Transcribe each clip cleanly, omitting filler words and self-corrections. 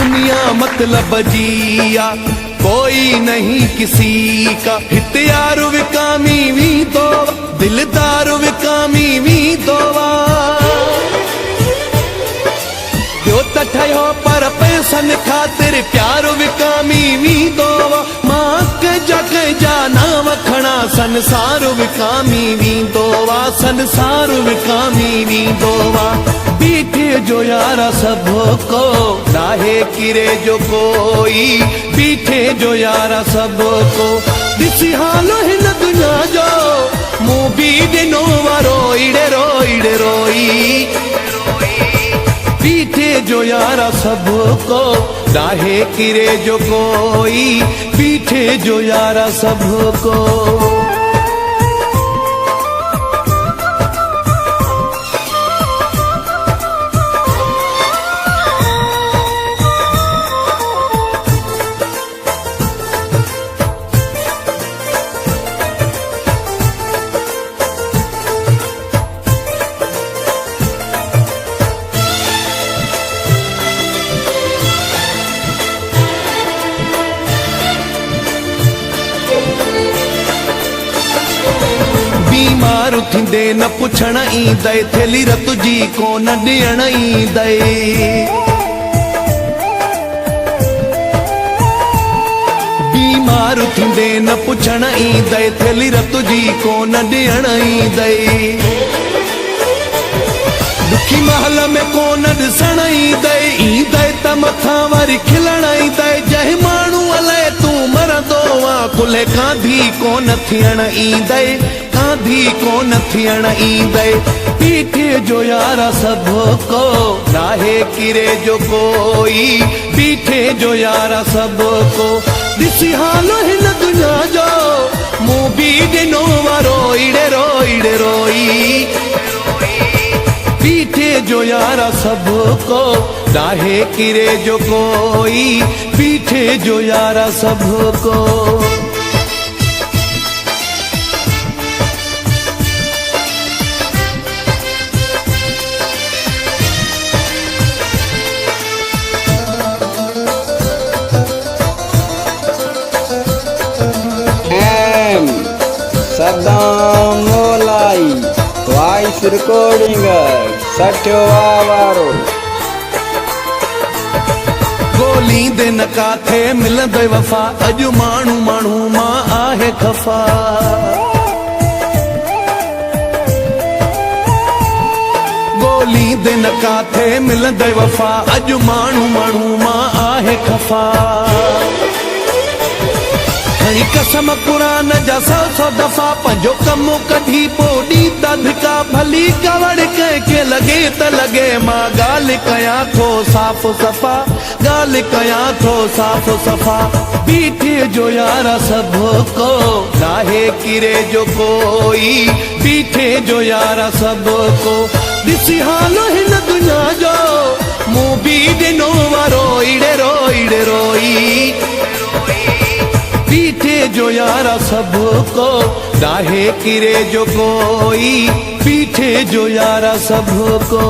दुनिया मतलब जिया कोई नहीं किसी का। हित्यार विकामी भी दो दिलदार विकामी भी दोवा जो तठयो पर पैसन खातिर प्यार विकामी भी दोवा। मां के जग जाना वखणा संसार विकामी भी दोवा संसार विकामी भी दोवा। बीठे जो यारा सबको नाहे किरे जो कोई बीठे जो यारा सबको दिसी हालो हिन दुनिया जो मुंह भी दिनो रोईड़े रोईड़े रोई। बीठे जो यारा सबको नाहे किरे जो कोई बीठे जो यारा सबको। बीमार थींदे न पुछण ईंदे थेली रत जी को न ॾियण ईंदे। बीमार थींदे न पुछण ईंदे थेली रत जी को न ॾियण ईंदे। दुखी महल में को न ॾिसण ईंदे ईंदे त मथां वरी खिलण ईंदे। जंहिं माण्हू अलाए तूं मरंदो आ कुल्हे कांधी को न थियण ईंदे कांधी को न थियण ईंदे। बीठे जो यारा सबको नाहे किरे जो कोई बीठे जो यारा सबको दिसी हालो हिन दुनिया जो मुंह भी दिनो रोईड़े रोईड़े रोई। बीठे जो यारा सबको नाहे किरे जो कोई बीठे जो यारा सबको। सदाम मोलाई वॉइस रिकॉर्डिंग सठवा वारो। गोली दे न काथे मिलंदे वफा अॼु माण्हू माण्हू मां आहे खफ़ा। गोली दे न काथे मिलंदे वफा अॼु माण्हू माण्हू मां आहे खफ़ा। खणी कसम क़ुरान जा 100 दफ़ा पंहिंजो कमु कढी पोइ ॾींदा धिका। भली कवड़ कंहिंखे लॻे त लॻे मां ॻाल्हि कयां थो साफ़ सफ़ा ॻाल्हि कयां थो साफ़ सफ़ा। बीठे जो यारा सबको नाहे किरे जो कोई बीठे जो यारा सबको दिसी हालो हिन दुनिया जो मुंह भी दिनो रोईड़े रोईड़े रोई। बीठे जो यारा सबको नाहे किरे जो कोई बीठे जो यारा सबको।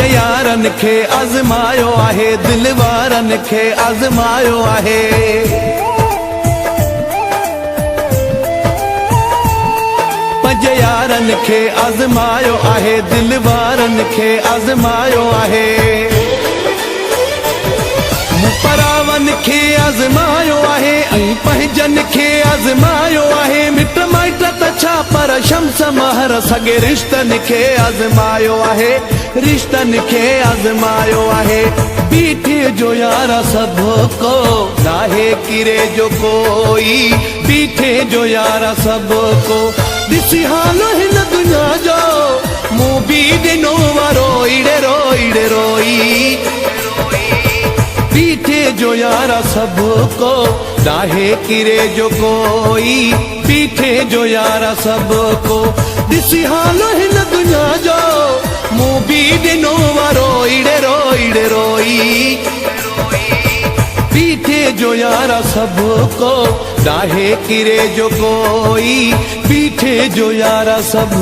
यारन खे आज़मायो आहे दिल वारन खे आज़मायो आहे। पंज यारन खे आज़मायो आहे दिल वारन खे आज़मायो आहे। परावन खे आज़मायो आहे ऐं पंहिंजन खे आज़मायो आहे। मिट माइट त छा पर शम्स महर सॻे रिश्तनि खे आज़मायो आहे रिश्तनि खे आज़मायो आहे। बीठे जो यारा सबको नाहे किरे जो कोई बीठे जो यारा सबको दिसी हालो हिन दुनिया जो मूं बि ॾिनो रोईड़े रोईड़े रोई पीठे जो यारा सब को डाहे किरे जो कोई पीठे जो यारा सब को ॾिसी हाल हिन दुनिया जो मूं बि ॾिनो रोईड़े रोईड़े रोई पीठे जो यारा सब को डाहे किरे जो कोई पीठे जो यारा सब